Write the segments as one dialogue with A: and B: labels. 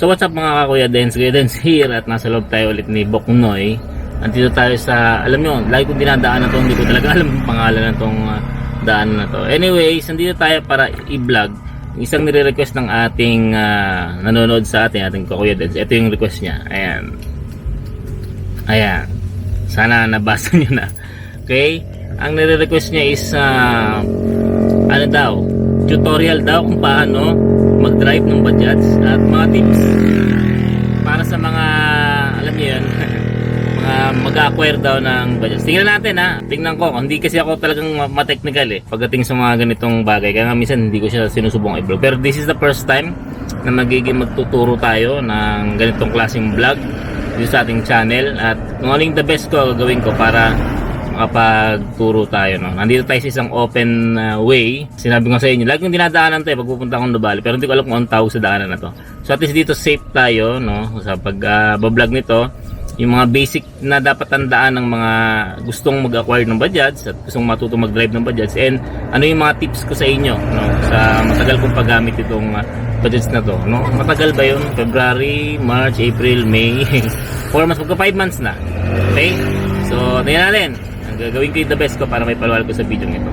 A: So what's up mga Kuya Dens here at nasa loob tayo ulit ni Boknoy. Nandito tayo sa, alam nyo, lagi kong dinadaan na to, hindi ko talaga alam ang pangalan na tong daan na to. Anyways, nandito tayo para i-vlog isang nire-request ng ating nanonood sa ating Kuya Dens. Ito yung request niya, ayan, sana nabasa nyo na. Okay, ang nire-request niya is ano daw, tutorial daw kung paano mag-drive ng Bajaj at mga tips para sa mga, alam niyo yun, mga mag-acquire daw ng Bajaj. Tingnan natin tingnan ko, hindi kasi ako talagang ma-technical pagdating sa mga ganitong bagay, kaya nga minsan hindi ko siya sinusubong i-vlog. Pero this is the first time na magtuturo tayo ng ganitong klaseng vlog dito sa ating channel, at kung aling the best ko gagawin ko para makapagturo tayo, no? Nandito tayo sa isang open way. Sinabi ko sa inyo, lagi kong dinadaanan to pag pupunta akong Nubali, pero hindi ko alam kung anong tawag sa daanan na to. So at least dito safe tayo, no? Sa pag-vlog nito, yung mga basic na dapat tandaan ng mga gustong mag-acquire ng Bajaj at gustong matutong mag-drive ng Bajaj, and ano yung mga tips ko sa inyo, no? Sa matagal kong paggamit itong Bajaj na to, no? Matagal ba yun? February, March, April, May 4 months, magka 5 months na. Okay? So tingnan natin. Gagawin ko yung the best ko para may palwal ko sa video nito.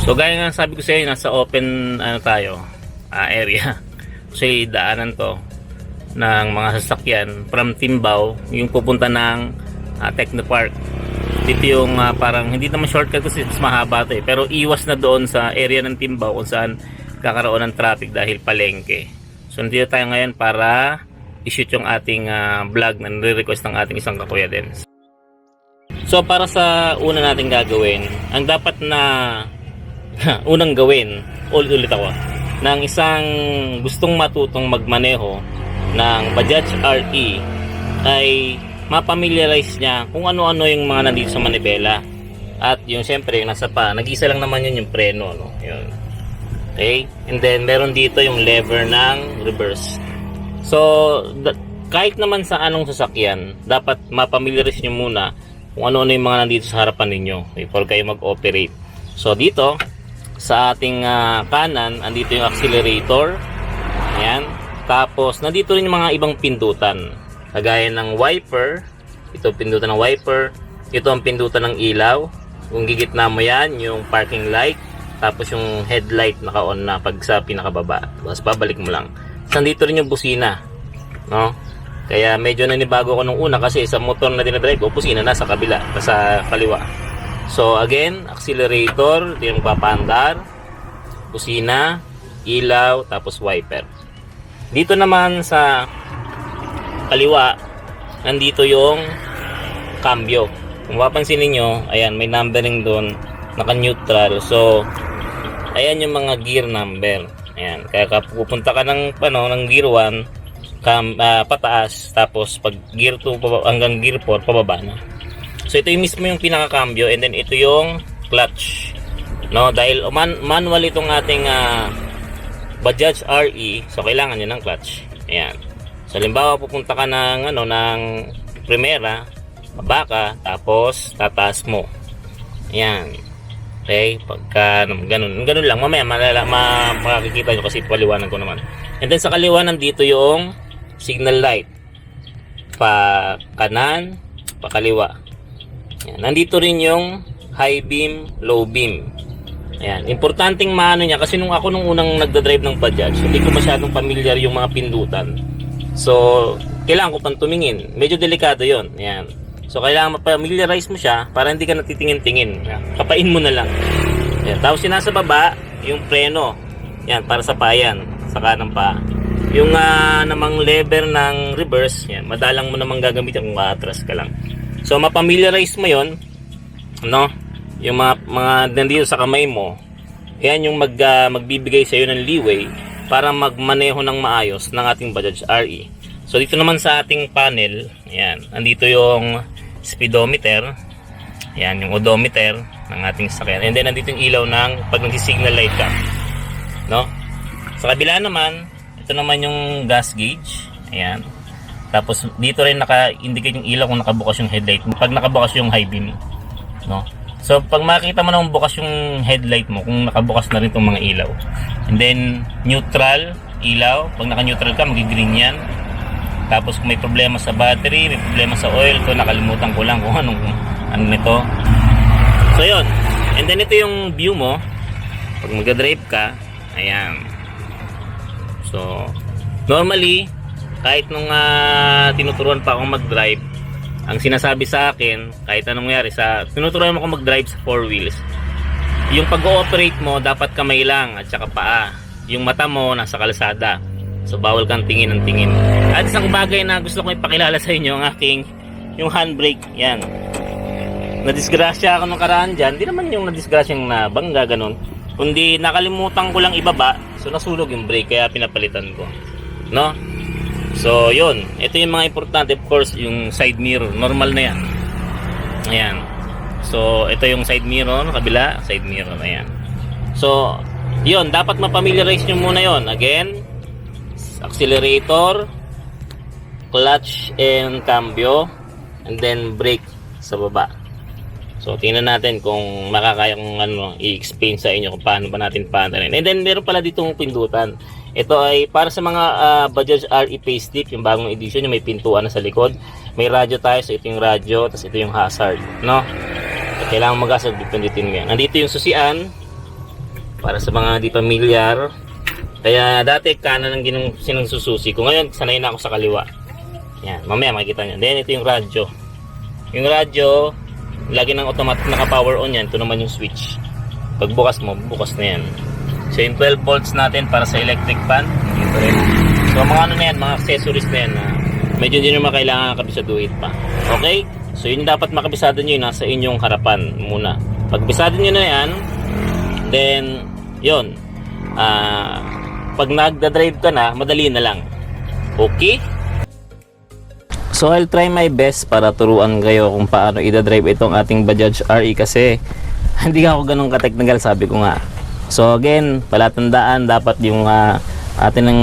A: So gaya nga sabi ko sa inyo, nasa open tayo area. Kasi daanan to ng mga sasakyan from Timbao, yung pupunta ng Technopark. Dito yung parang hindi naman shortcut kasi mas mahaba to pero iwas na doon sa area ng Timbao kung saan kakaroon ng traffic dahil palengke. So nandito tayo ngayon para i-shoot yung ating vlog na nire-request ng ating isang kakuya din. So para sa una natin gagawin, ang dapat na unang gawin, ulit ako, ng isang gustong matutong magmaneho ng Bajaj RE ay mapamiliarize niya kung ano-ano yung mga nandito sa manibela. At yung siyempre yung nasa nag-isa lang naman yun yung preno, no? Yun. Okay? And then meron dito yung lever ng reverse. So kahit naman sa anong sasakyan, dapat mapamiliarize nyo muna kung ano-ano yung mga nandito sa harapan ninyo before kayo mag-operate. So dito sa ating kanan, andito yung accelerator. Ayan. Tapos nandito rin yung mga ibang pindutan, kagaya ng wiper. Ito pindutan ng wiper. Ito ang pindutan ng ilaw. Kung gigitna mo yan, yung parking light. Tapos yung headlight naka-on na pag sa pinakababa. Tapos babalik mo lang. So nandito rin yung busina, no? Kaya medyo nanibago ko nung una kasi sa motor na dinadrive ko, busina na sa kabila, sa kaliwa. So again, accelerator, ito yung papaandar, busina, ilaw, tapos wiper. Dito naman sa kaliwa, nandito yung cambio. Kung mapapansin niyo, ayan, may numbering doon, naka-neutral. So ayan yung mga gear number. Ayan, kaya kapag pupunta ka ng gear 1, pataas, tapos pag gear 2 hanggang gear 4 pababa na. So ito yung mismo yung pinaka-cambio, and then ito yung clutch, no? Dahil manual itong ating Bajaj RE, so kailangan nyo ng clutch. Ayan. So halimbawa pupunta ka ng ng primera, baba ka, tapos tataas mo. Ayan. Okay, pagka ganun lang, mamaya makikita nyo kasi paliwanag ko naman. And then sa kaliwa nandito yung signal light, pa kanan, pa kaliwa. Ayan. Nandito rin yung high beam, low beam. Ayan. Importanteng maano niya kasi nung unang nagda-drive ng Bajaj, hindi ko masyadong familiar yung mga pindutan. So kailangan ko pang tumingin. Medyo delikado yon. Ayan. So kailangan ma-familiarize mo siya para hindi ka natitingin-tingin. Kapain mo na lang. Ayan. Tapos sinasa baba yung preno. Yan, para sa payan, sa kanang pa. Yung namang lever ng reverse, yan, madalang mo namang gagamitin kung atras ka lang. So mapamiliarize mo yon, no? Yung mga nandito sa kamay mo, yan yung magbibigay sa iyo ng leeway para magmaneho ng maayos ng ating Bajaj RE. So dito naman sa ating panel, yan, andito yung speedometer, yan, yung odometer ng ating sasakyan. And then nandito yung ilaw ng pag nagsi-signal light ka, no? Sa kabila naman, ito naman yung gas gauge. Ayan. Tapos dito rin naka-indicate yung ilaw kung nakabukas yung headlight mo. Pag nakabukas yung high beam, no? So pag makita mo na bukas yung headlight mo, kung nakabukas na rin itong mga ilaw. And then neutral, ilaw. Pag naka-neutral ka, mag-green yan. Tapos kung may problema sa battery, may problema sa oil, to nakalimutan ko lang kung ano nito. So yun. And then ito yung view mo. Pag mag-drive ka, ayan. So, normally, kahit nung tinuturuan pa akong mag-drive, ang sinasabi sa akin, kahit anong nangyari tinuturuan mo akong mag-drive sa 4 wheels, yung pag-ooperate mo, dapat kamay lang at saka paa. Yung mata mo, nasa kalsada. So, bawal kang tingin ng tingin. At isang bagay na gusto kong ipakilala sa inyo, yung handbrake, yan. Nadisgrasya ako nung karaan dyan, di naman yung nadisgrasyang nabangga, ganun. Kundi nakalimutan ko lang ibaba, so nasunog yung brake, kaya pinapalitan ko. No? So, yun. Ito yung mga importante. Of course, yung side mirror. Normal na yan. Ayan. So, ito yung side mirror. Kabila, side mirror. Ayan. So, yun. Dapat mapamiliarize nyo muna yun. Again, accelerator, clutch and cambio, and then brake sa baba. So, tingnan natin kung makakaya kong i-explain sa inyo kung paano ba natin paandarin. And then, meron pala ditong pindutan. Ito ay para sa mga Bajaj RE Facelift, yung bagong edition, yung may pintuan na sa likod. May radyo tayo, so ito yung radyo, tapos ito yung hazard, no? So, kailangan mag-hazard, pindutin mo yan. Nandito yung susian, para sa mga di pamilyar. Kaya dati kanan ang sinangsususi ko. Ngayon, sanay na ako sa kaliwa. Yan, mamaya makikita nyo. Then, ito yung radyo. Yung radyo, lagi ng automatic naka-power on yan. Ito naman yung switch. Pag bukas mo, bukas na yan. So yung 12 volts natin para sa electric fan. So mga ano na yan, mga accessories na yan na medyo hindi nyo makailangan kabisaduhin pa. Okay? So yun dapat makabisado nyo yun, nasa inyong harapan muna. Pag bisado nyo na yan, then yun, pag nagda-drive ka na, madali na lang. Okay? So I'll try my best para turuan kayo kung paano i-drive itong ating Bajaj RE kasi hindi ako ganun ka-technical, sabi ko nga. So again, palatandaan, dapat yung atin ng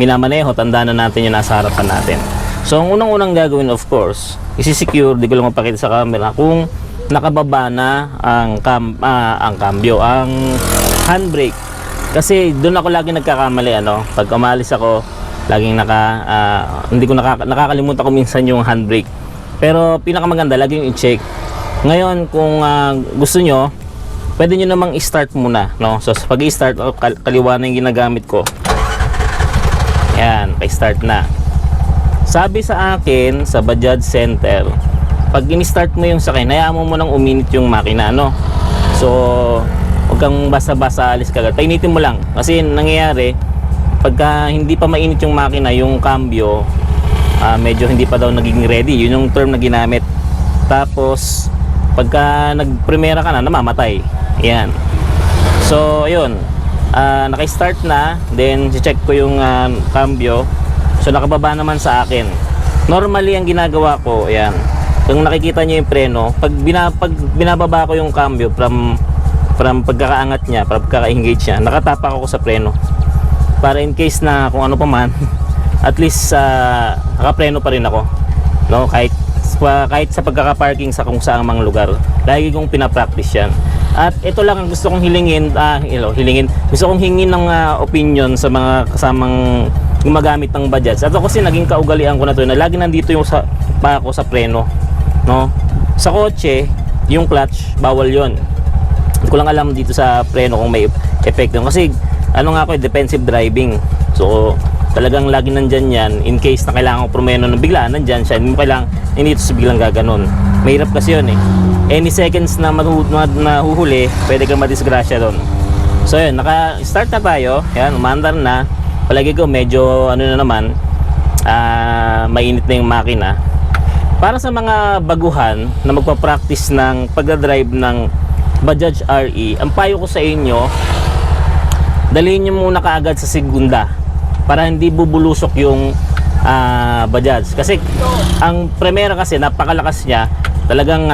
A: minamaneho, tandaan na natin yung nasa harapan natin. So ang unang-unang gagawin, of course, isi-secure, di ko lang mapakita sa camera, kung nakababa na ang cambio, ang handbrake. Kasi doon ako lagi nagkakamali, pag umalis ako, laging hindi ko nakakalimutan ko minsan yung handbrake. Pero pinakamaganda, lagi yung i-check. Ngayon, kung gusto nyo, pwede nyo namang i-start muna, no? So, pag i-start, kaliwa na yung ginagamit ko. Yan, pa-start na. Sabi sa akin, sa Bajaj Center, pag in-start mo yung sakyan, hayaan mo munang uminit yung makina, no? So, huwag kang basta-basta alis kagad. Painitin mo lang. Kasi nangyayari, pagka hindi pa mainit yung makina, yung cambio, medyo hindi pa daw naging ready. Yun yung term na ginamit. Tapos, pagka nag-primera ka na, namamatay. Yan. So, yun. Naka-start na. Then, check ko yung cambio. So, nakababa naman sa akin. Normally, ang ginagawa ko, yan. Kung nakikita nyo yung preno, pag binababa ko yung cambio from pagkakaangat niya, pagkaka-engage niya, nakatapak ako sa preno. Para in case na kung ano pa man, at least nakapreno pa rin ako. No? Kahit sa pagkaka-parking sa kung saang mga lugar, lagi kong pinapractice yan. At ito lang ang gusto kong gusto kong hingin ng opinion sa mga kasamang gumagamit ng Bajaj. At ako kasi naging kaugalian ko na to na lagi nandito yung pa ako sa preno, no? Sa kotse, yung clutch, bawal yon. Hindi ko lang alam dito sa preno kung may effect yun. Kasi ako, defensive driving. So, talagang lagi nandyan yan. In case na kailangan ko prumeno ng bigla, nandyan siya. Hindi ito sa biglang gaganon. Mahirap kasi yun eh. Any seconds na mahuhuli, pwede kang madisgrasya doon. So yun, naka-start na tayo. Yan, umandar na. Palagi ko medyo mainit na yung makina. Para sa mga baguhan na magpa-practice ng pagdadrive ng Bajaj RE, ang payo ko sa inyo, dalhin nyo muna kaagad sa segunda para hindi bubulusok yung Bajaj. Kasi ang primera kasi napakalakas niya. Talagang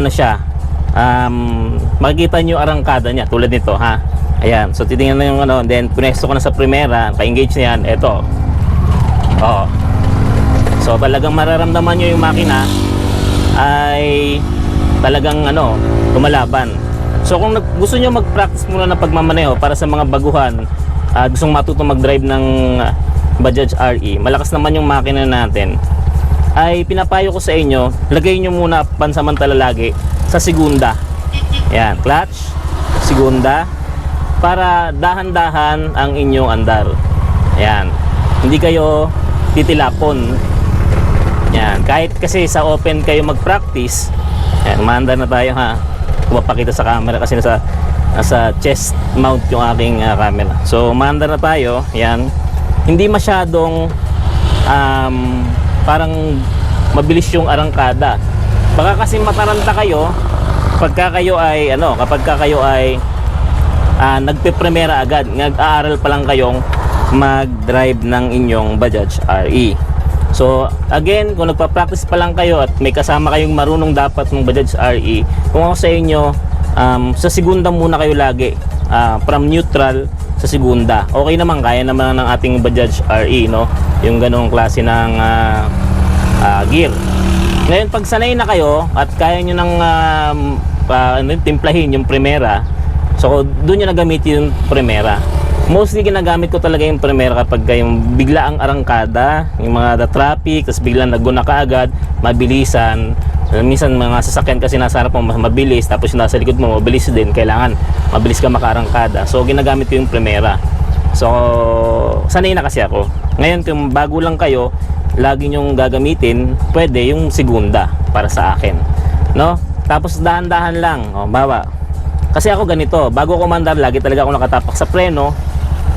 A: makikita nyo arangkada niya tulad nito, ha. Ayan, so titingnan na yung then punesto ko na sa primera, pa-engage na yan, eto. So talagang mararamdaman nyo yung makina ay talagang lumalaban. So kung gusto nyo mag-practice muna ng pagmamaneho para sa mga baguhan gustong matutong mag-drive ng Bajaj RE, malakas naman yung makina natin, ay pinapayo ko sa inyo, lagay nyo muna pansamantala lagi sa segunda. Yan, clutch, segunda, para dahan-dahan ang inyong andar. Yan, hindi kayo titilapon. Yan, kahit kasi sa open kayo mag-practice. Yan, umaandar na tayo ha. Mapakita sa camera kasi nasa chest mount yung aking camera. So umaandar na tayo. Yan, hindi masyadong parang mabilis yung arangkada. Baka kasi mataranta kayo pagka kayo ay kapag kayo ay nagpe-primera agad, nag-aaral pa lang kayong mag-drive ng inyong Bajaj RE. So again, kung nagpa-practice pa lang kayo at may kasama kayong marunong dapat ng Bajaj RE, kung ako sa inyo, sa segunda muna kayo lagi, from neutral sa segunda. Okay naman, kaya naman ng ating Bajaj RE, no? Yung ganong klase ng gear. Ngayon, pag sanay na kayo at kaya nyo nang timplahin yung primera, so doon nyo nagamitin yung primera. Mostly ginagamit ko talaga yung primera kapag yung bigla ang arangkada, yung mga traffic, tapos biglang naguna ka agad, mabilisan. Minsan mga sasakyan kasi nasa harap mo mabilis, tapos yung nasa likod mo mabilis din, kailangan mabilis ka makaarangkada. So ginagamit ko yung primera. So sanay na kasi ako. Ngayon kung bago lang kayo, lagi nyong gagamitin, pwede yung segunda para sa akin, no? Tapos dahan-dahan lang, bawa. Kasi ako ganito, bago ko mandar, lagi talaga ako nakatapak sa preno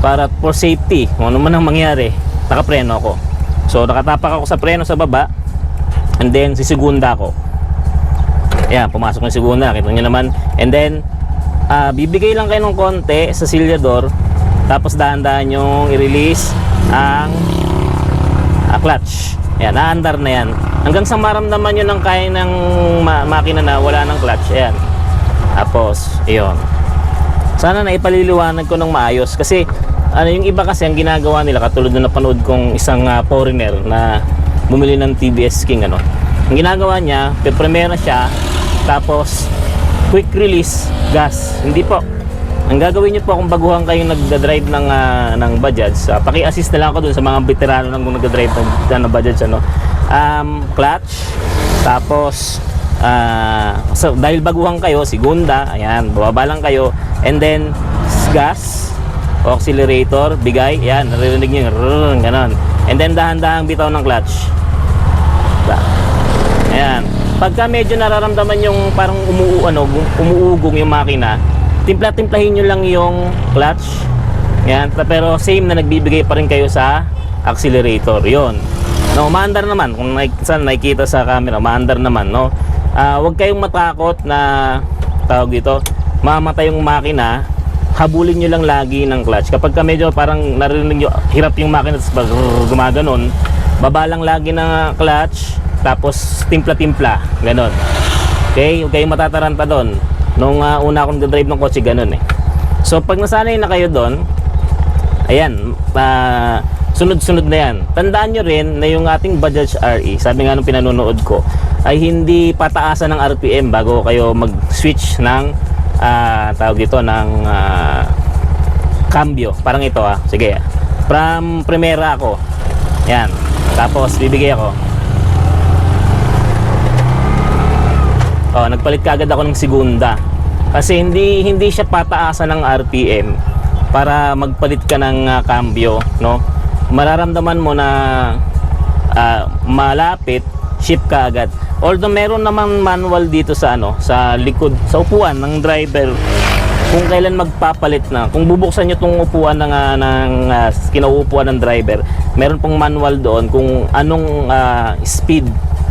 A: para for safety. Kung ano man ang mangyari, nakapreno ako. So nakatapak ako sa preno sa baba, and then sisigunda ako. Ayan, pumasok yung segunda, kita nyo naman. And then bibigay lang kayo ng konti sa silyador, tapos dahan-dahan yung i-release ang clutch. Ayan, naandar na yan hanggang sa maramdaman nyo ng kaya ng makina na wala ng clutch. Ayan, tapos yun, sana naipaliliwanag ko ng maayos. Kasi yung iba kasi ang ginagawa nila, katulad na napanood kong isang foreigner na bumili ng TBS King, ang ginagawa niya, pe-primera siya, tapos quick release gas. Hindi po. Ang gagawin niyo po kung baguhan kayong nagda-drive ng Bajaj, paki-assist na lang ako dun sa mga veterano nang nagda-drive ng Bajaj, clutch, tapos so, dahil baguhan kayo, segunda, ayan, bababa lang kayo, and then gas, accelerator, bigay, ayan, naririnig niyo yung ganon, and then dahan-dahang bitaw ng clutch. Ayan, pagka medyo nararamdaman yung parang umuugong yung makina, timpla-timplahin nyo lang yung clutch. Yan, pero same na nagbibigay pa rin kayo sa accelerator. Yon. No, maandar naman. Kung nakikita sa camera, maandar naman, no. Huwag kayong matakot na tawag dito, mamatay yung makina. Habulin nyo lang lagi ng clutch. Kapag ka medyo parang narinig nyo, hirap yung makina, tapos gumaganon, baba lang lagi ng clutch, tapos timpla-timpla, ganon. Okay, huwag kayong matataranta doon. Nung una akong drive ng kotse, ganun eh. So pag nasanay na kayo doon, ayan, sunod-sunod na yan. Tandaan nyo rin na yung ating Bajaj RE, sabi nga nung pinanonood ko, ay hindi pataasan ng RPM bago kayo mag-switch ng tawag dito ng cambio. Parang ito sige, from primera ako, yan, tapos bibigay ako, nagpalit kaagad ako ng segunda kasi hindi siya pataasan ng RPM para magpalit ka ng cambio, no? Mararamdaman mo na malapit, shift ka agad. Although meron naman manual dito sa sa likod, sa upuan ng driver, kung kailan magpapalit na. Kung bubuksan nyo itong upuan ng kinauupuan ng driver, meron pong manual doon kung anong speed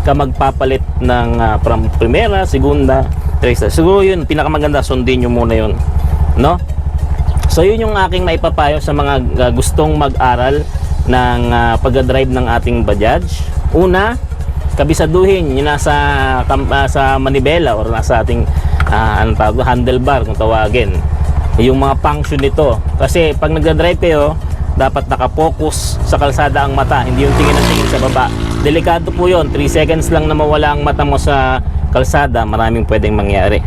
A: ka magpapalit ng from primera, segunda, tercera. Siguro yun, pinakamaganda, sundin nyo muna yun, no? So yun yung aking maipapayo sa mga gustong mag-aral ng pag-drive ng ating Bajaj. Una, kabisaduhin yung nasa sa manibela or nasa ating anong tawag, handlebar kung tawagin, yung mga function nito. Kasi pag nagda-drive kayo, dapat nakapokus sa kalsada ang mata, hindi yung tingin ng tingin sa baba. Delikado po yun, 3 seconds lang na mawala ang mata mo sa kalsada, maraming pwedeng mangyari,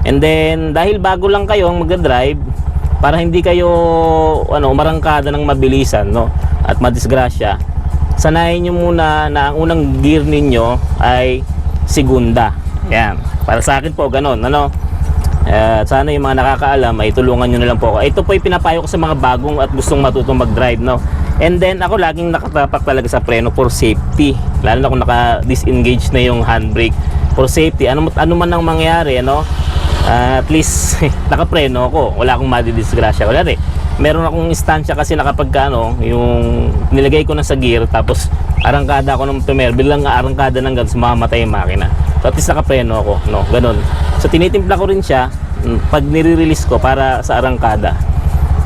A: And then dahil bago lang kayo ang magda-drive, para hindi kayo umarangkada ng mabilisan, no, at madisgrasya, sanayin nyo muna na ang unang gear ninyo ay segunda. Yan, para sa akin po ganun, ano. Sana yung mga nakakaalam ay tulungan nyo na lang po ako. Ito po yung pinapayo ko sa mga bagong at gustong matutong mag-drive, no. And then ako laging nakatapak talaga sa preno for safety, lalo na kung naka-disengage na yung handbrake. For safety, ano man ang mangyari, ano, at least nakapreno ako, wala akong madidisgrasya. Wala rin, meron akong instansya kasi na kapag yung nilagay ko na sa gear, tapos arangkada ako ng primer, bilang arangkada ng gas, mamamatay yung makina. So at least nakapreno ako, no, ganun. So tinitimpla ko rin siya pag nire-release ko para sa arangkada.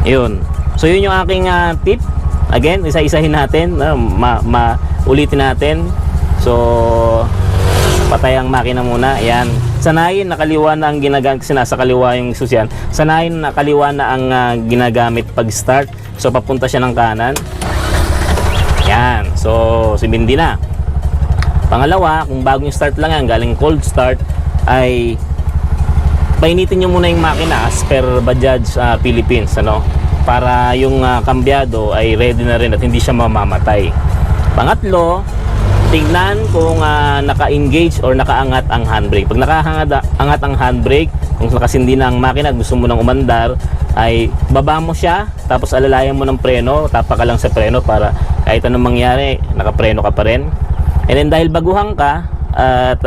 A: Yun, so yun yung aking tip. Again, isa-isahin natin, ulitin natin. So patay ang makina muna. Ayan, sanayin na kaliwa na ang ginagamit, kasi nasa kaliwa yung susyan. Sanayin na kaliwa na ang ginagamit pag start. So papunta siya ng kanan. Ayan, so sumindi na. Pangalawa, kung bagong start lang yan, galing cold start, ay painitin nyo muna yung makina as per Bajaj Philippines, ano, para yung kambyado ay ready na rin at hindi siya mamamatay. Pangatlo, tignan kung naka-engage or nakaangat ang handbrake. Pag nakaangat ang handbrake, kung nakasindi na ang makina at gusto mo nang umandar, ay baba mo siya, tapos alalayan mo ng preno, tapa ka lang sa preno para kahit anong mangyari, nakapreno ka pa rin. And then dahil baguhan ka, at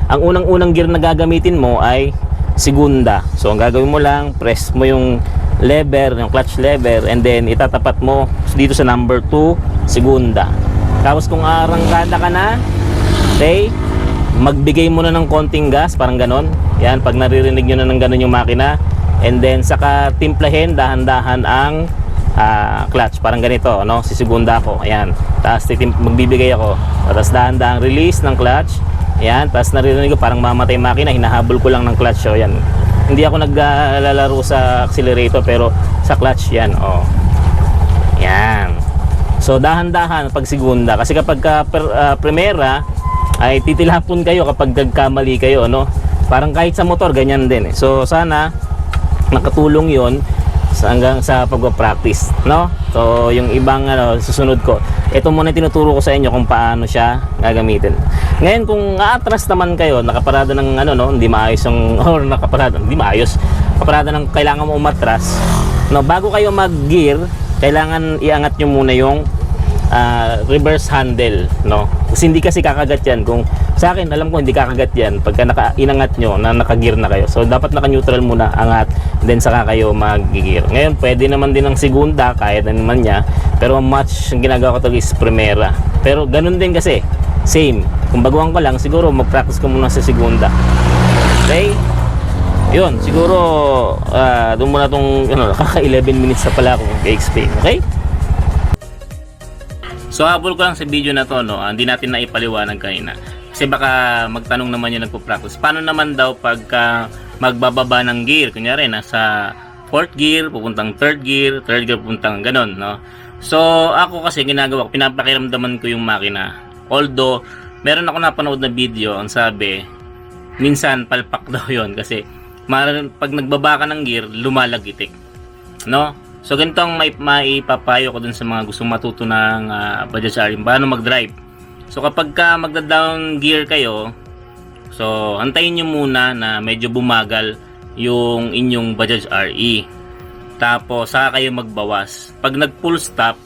A: ang unang-unang gear na gagamitin mo ay segunda. So ang gagawin mo lang, press mo yung lever, yung clutch lever, and then itatapat mo dito sa number 2, segunda. Tapos kung arangkada ka na, okay, magbigay mo na ng konting gas, parang ganon. Yan, pag naririnig nyo na ng ganon yung makina, and then saka timplahin dahan-dahan ang clutch, parang ganito, no? Sisigunda ako, ayan, tapos magbibigay ako, tapos dahan-dahan release ng clutch, ayan, tapos naririnig ko parang mamatay makina, hinahabol ko lang ng clutch. So yan, hindi ako naglalaro sa accelerator, pero sa clutch yan, oh. Yan. So dahan-dahan pag segunda, kasi kapag primera ay titilapon kayo kapag nagkamali kayo, no? Parang kahit sa motor ganyan din, eh. So sana nakatulong 'yon hanggang sa pagpa-practice, no? So yung ibang susunod ko, ito muna tinuturo ko sa inyo kung paano siya gagamitin. Ngayon kung aatras naman kayo, nakaparada ng hindi maayos yung or nakaparada, hindi maayos, kaparada ng kailangan mo umatras, no, bago kayo mag-gear, kailangan iangat nyo muna yung reverse handle, no? Kasi hindi kasi kakagat yan. Kung sa akin, alam ko hindi kakagat yan pagka inangat nyo na naka-gear na kayo. So dapat naka-neutral muna, angat, then saka kayo mag-gear. Ngayon pwede naman din ng segunda, kahit na naman niya, pero much ang ginagawa ko talaga is primera. Pero ganun din kasi, same, kung baguhan ko lang, siguro mag-practice ko muna sa segunda. Okay, yun, siguro doon muna tong kaka 11 minutes na pala akong i-explain. Okay, so habol ko lang sa video na to, no, hindi natin na ipaliwanag kanina kasi baka magtanong naman yung nagpo-practice, paano naman daw pagka magbababa ng gear, kunyari nasa 4th gear pupuntang 3rd gear pupuntang ganon, no. So ako kasi ginagawa ko, pinapakiramdaman ko yung makina, although meron ako napanood na video, ang sabi minsan palpak daw yon kasi pag nagbaba ka ng gear lumalagitik, no. So ganito ang maipapayo ko dun sa mga gustong matuto ng Bajaj RE, paano mag-drive. So kapag ka magda-down gear kayo, so antayin nyo muna na medyo bumagal yung inyong Bajaj RE, tapos saka kayo magbawas. Pag nag-full stop,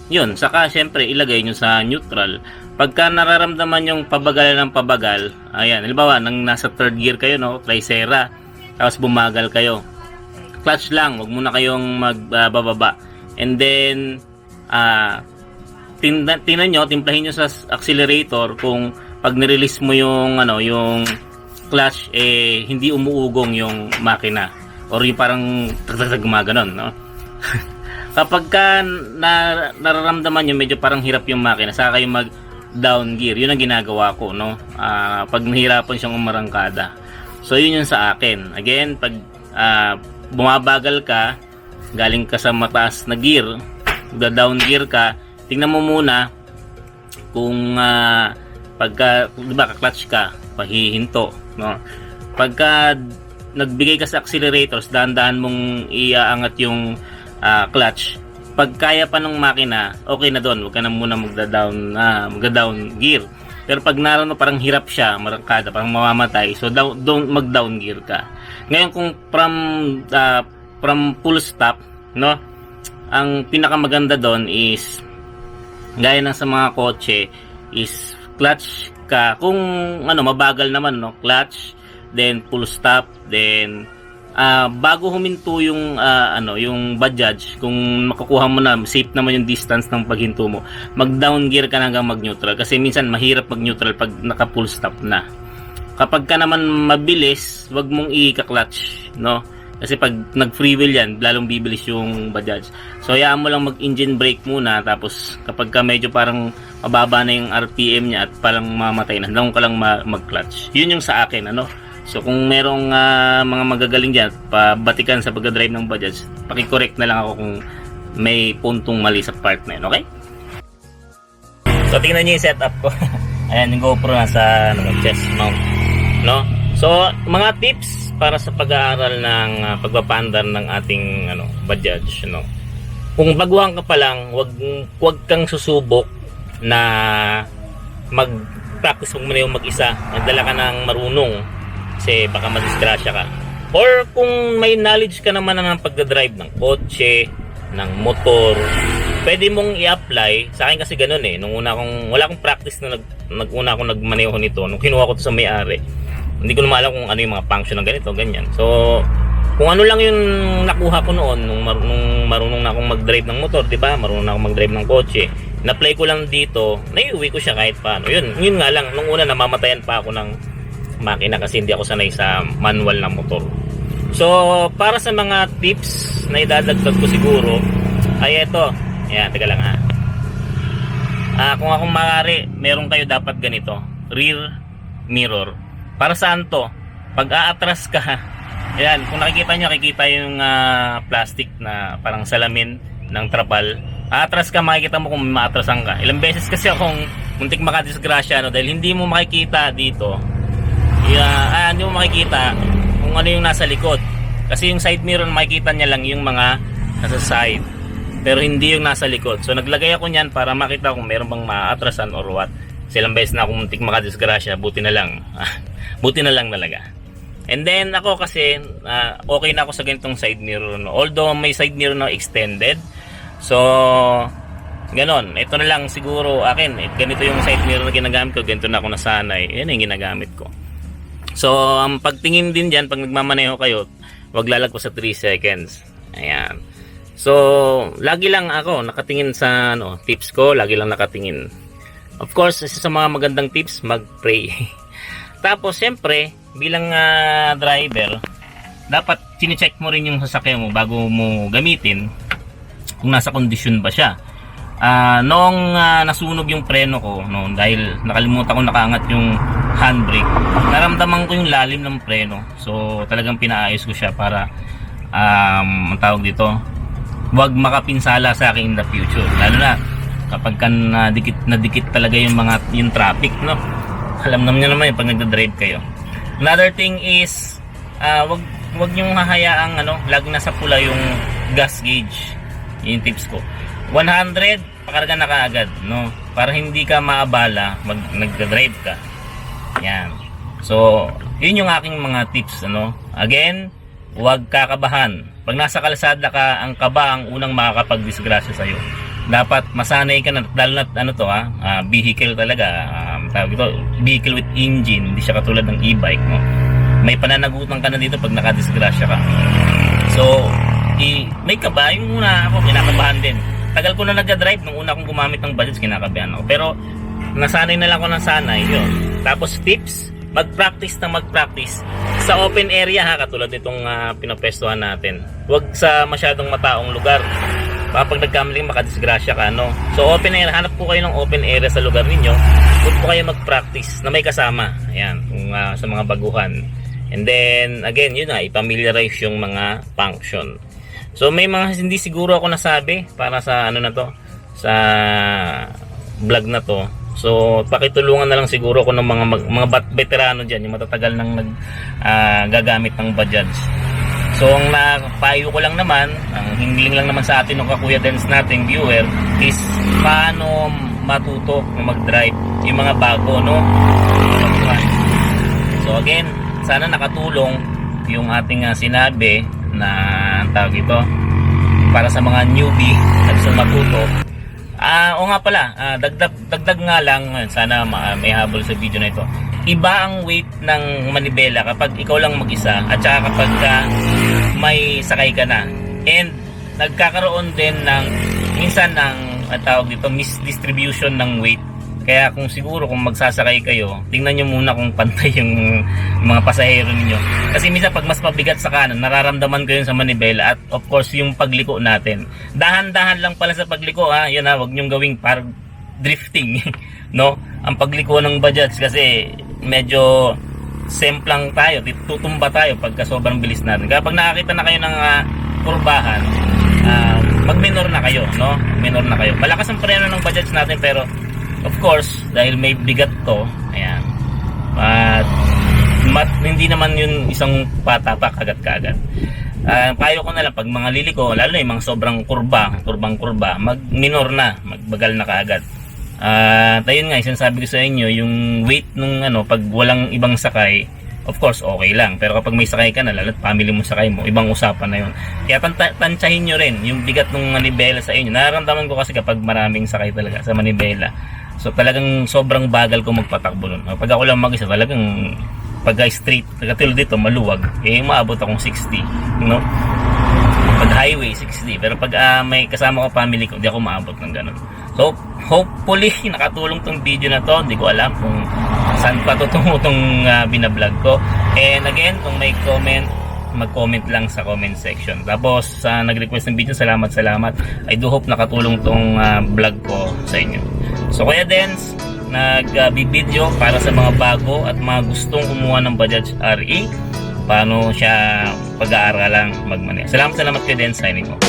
A: yun, saka syempre ilagay nyo sa neutral. Pagka nararamdaman yung pabagal ng pabagal, ayan, halimbawa nang nasa 3rd gear kayo, no, Tricera, tapos bumagal kayo, clutch lang, wag muna kayong magbababa, and then tingnan nyo, timplahin nyo sa accelerator kung pag nirelease mo yung yung clutch, hindi umuugong yung makina or yung parang gumaganon, no. Kapag ka nararamdaman nyo medyo parang hirap yung makina, saka kayo mag down gear, yun ang ginagawa ko, no. Pag nahirapan siyang umarangkada, so yun yung sa akin. Again, pag bumabagal ka, galing ka sa mataas na gear, down gear ka, tingnan mo muna kung pagka, diba, ka-clutch ka, pahihinto, no? Pagka nagbigay ka sa accelerators, dahan-dahan mong iaangat yung clutch. Pag kaya pa ng makina, okay na doon. Huwag ka na muna magda-down gear. Pero pag naroon parang hirap siya, marangkada, parang mamamatay, so mag-down gear ka. Ngayon kung from full stop, no? Ang pinakamaganda doon is gaya ng sa mga kotse is clutch ka. Kung mabagal naman, no? Clutch, then full stop, then bago huminto yung yung Bajaj, kung makukuha mo na safe naman yung distance ng paghinto mo, mag-down gear ka na hanggang mag-neutral kasi minsan mahirap mag-neutral pag naka-full stop na. Kapag ka naman mabilis, wag mong i-clutch, no? Kasi pag nag-free wheel yan, lalong bibilis yung Bajaj. So hayaan mo lang mag-engine brake muna, tapos kapag ka medyo parang mababa na yung RPM niya at parang mamatay na, doon ka lang mag-clutch. Yun yung sa akin, So kung merong mga magagaling dyan, pabatikan sa pag-drive ng Bajaj, paki-correct na lang ako kung may puntong mali sa part na yun, okay? So tingnan nyo yung setup ko. Ayan, yung GoPro nasa chest mount, no? So mga tips para sa pag-aaral ng pagpapaandar ng ating Bajaj, no? Kung baguhan ka pa lang, wag kang susubok na mag-practice mo muna yung mag-isa. Magdala ka ng marunong kasi baka madisgrasya ka. Or kung may knowledge ka naman ng pagdadrive ng kotse, ng motor, pwede mong i-apply. Sa akin kasi ganun nung wala akong practice na nag-una akong nagmaneho nito, nung kinuha ko to sa may-ari, hindi ko naman alam kung ano yung mga function ng ganito, ganyan. So kung ano lang yung nakuha ko noon nung marunong na akong mag-drive ng motor, di ba? Marunong na akong mag-drive ng kotse. Na-apply ko lang dito, naiuwi ko siya kahit paano. Yun nga lang, nung una namamatayan pa ako ng makina kasi hindi ako sanay sa manual na motor. So para sa mga tips na idadagdag ko siguro ay ito. Ayan, teka lang kung akong maaari, meron kayo dapat ganito, rear mirror. Para saan to? Pag aatras ka, ayan, kung nakikita nyo, nakikita yung plastic na parang salamin ng trapal. Aatras ka, makikita mo kung maatrasan ka. Ilang beses kasi akong muntik makadisgrasya dahil hindi mo makikita dito. Hindi mo makikita kung ano yung nasa likod. Kasi yung side mirror, makikita niya lang yung mga nasa side, pero hindi yung nasa likod. So naglagay ako niyan para makita kung meron bang maatrasan or what. Kasi ilang beses na akong muntik makadisgrasya, buti na lang. Buti na lang talaga. And then ako kasi okay na ako sa ganitong side mirror, no? Although may side mirror na extended. So ganon, ito na lang siguro akin. Ganito yung side mirror na ginagamit ko, ganito na ako nasanay. Yan yung ginagamit ko. So ang pagtingin din diyan pag nagmamaneho kayo, wag lalagpas sa 3 seconds. Ayan. So lagi lang ako nakatingin sa tips ko, lagi lang nakatingin. Of course, isa sa mga magandang tips, mag-pray. Tapos siyempre, bilang driver, dapat chine-check mo rin yung sasakyan mo bago mo gamitin kung nasa kondisyon ba siya. Noong nasunog yung preno ko, dahil nakalimutan ko nakaangat yung handbrake, naramdaman ko yung lalim ng preno. So talagang pinaayos ko siya para ang tawag dito, wag makapinsala sa akin in the future. Lalo na kapag nadikit talaga yung traffic, no? Alam naman naman pag nagda-drive kayo. Another thing is wag niyong hahayaang lagi nasa pula yung gas gauge. Yung tips ko. 100, pakarga na kaagad, no? Para hindi ka maabala nagda-drive ka. Yan. So, yun yung aking mga tips, Again, huwag kakabahan. Pag nasa kalsada ka, ang kaba ang unang makakapag-disgrasya sa'yo. Dapat masanay ka na, lalo na vehicle talaga, tawag ito, vehicle with engine, hindi siya katulad ng e-bike, no? May pananagutan ka na dito pag nakadisgrasya ka. So, may kaba, yung una ako, kinakabahan din. Tagal ko na nag-drive, nung una akong gumamit ng Bajaj, kinakabahan ako. Pero, nasanay na lang ako ng sanay, yun. Tapos tips, mag-practice sa open area katulad nitong pinapwestuhan natin. Huwag sa masyadong mataong lugar. Kapag nagkamali makadisgrasya ka, So open area, hanap po kayo ng open area sa lugar ninyo. Huwag po kayo mag-practice na may kasama. Ayan, kung sa mga baguhan. And then again, yun i-familiarize yung mga function. So may mga hindi siguro ako nasabi para sa na to, sa vlog na to. So pakitulungan na lang siguro ko ng mga veterano diyan, yung matatagal nang gagamit ng Bajaj. So ang napayo ko lang naman, ang hingling lang naman sa atin ng Kakuya Dens nating viewer is paano matuto mag-drive yung mga bago, no? So again, sana nakatulong yung ating sinabi na ang tawag ito para sa mga newbie na gusto matuto. O nga pala, dagdag nga lang, sana may habol sa video na ito. Iba ang weight ng manibela kapag ikaw lang mag-isa at saka kapag may sakay ka na. And nagkakaroon din ng minsan ng tawag dito misdistribution ng weight. Kaya kung siguro kung magsasakay kayo, tingnan nyo muna kung pantay yung mga pasahero ninyo. Kasi minsan pag mas mabigat sa kanan, nararamdaman ko yun sa manibela. At of course yung pagliko natin. Dahan-dahan lang pala sa pagliko, ha. Yan, ha, wag nyong gawing parang drifting. No? Ang pagliko ng Bajaj kasi medyo semplang tayo, tutumba tayo pagka sobrang bilis natin. Kapag nakakita na kayo ng kurbahan, mag-minor na kayo, no? Minor na kayo. Malakas ang preno ng Bajaj natin pero of course, dahil may bigat to, ayan. Hindi naman yun isang patapak agad-agad. Payo ko na lang pag mga liliko, lalo na yung mga sobrang kurbang kurba, mag-minor na, magbagal na kaagad. Ayun nga, sinasabi ko sa inyo, yung weight nung pag walang ibang sakay, of course, okay lang. Pero kapag may sakay ka na, lalo't family mo sakay mo, ibang usapan na yun. Kaya tansyahin nyo rin yung bigat ng manibela sa inyo. Nararamdaman ko kasi kapag maraming sakay talaga sa manibela. So talagang sobrang bagal ko magpatakbo nun. Pag ako lang mag-isa, talagang pag street, katulad dito, maluwag, maabot akong 60, no? Pag highway, 60. Pero pag may kasama ko family ko, di ako maabot ng ganun. So, hopefully, nakatulong tong video na to. Hindi ko alam kung saan pa tutungo tong binablog ko. And again, kung may comment, mag-comment lang sa comment section. Tapos, sa nag-request ng video, salamat. I do hope nakatulong tong vlog ko sa inyo. So, Kuya Dens, nag-video para sa mga bago at mga gustong kumuha ng Bajaj RE. Paano siya pag-aaralang magmaneho. Salamat Kuya Dens, signing off.